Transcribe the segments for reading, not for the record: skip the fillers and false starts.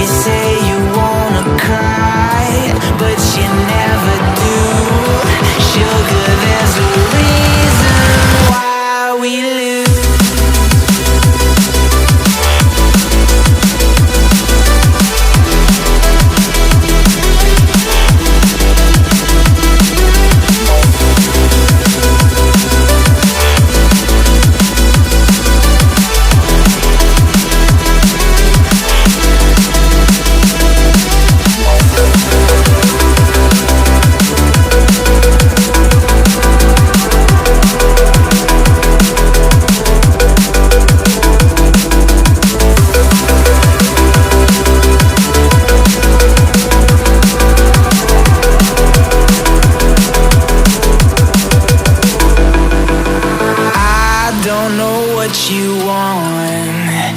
You say you wanna cry, but you never do. Sugar, there's a reason why we lose. You want.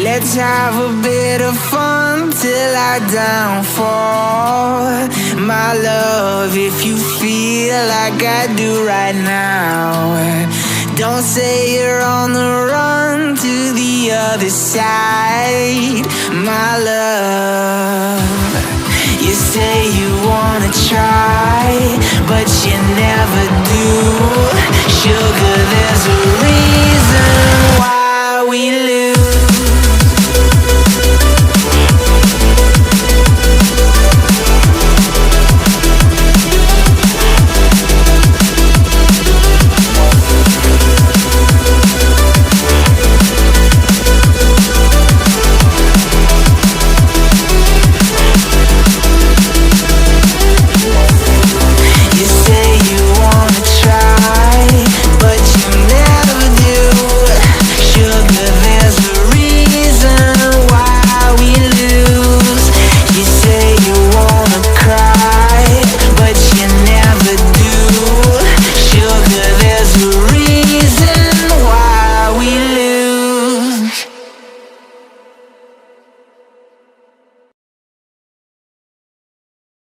Let's have a bit of fun till I downfall. My love, if you feel like I do right now, don't say you're on the run to the other side. My love, you say you wanna try, but you never do. Sugar, there's a reason why we live.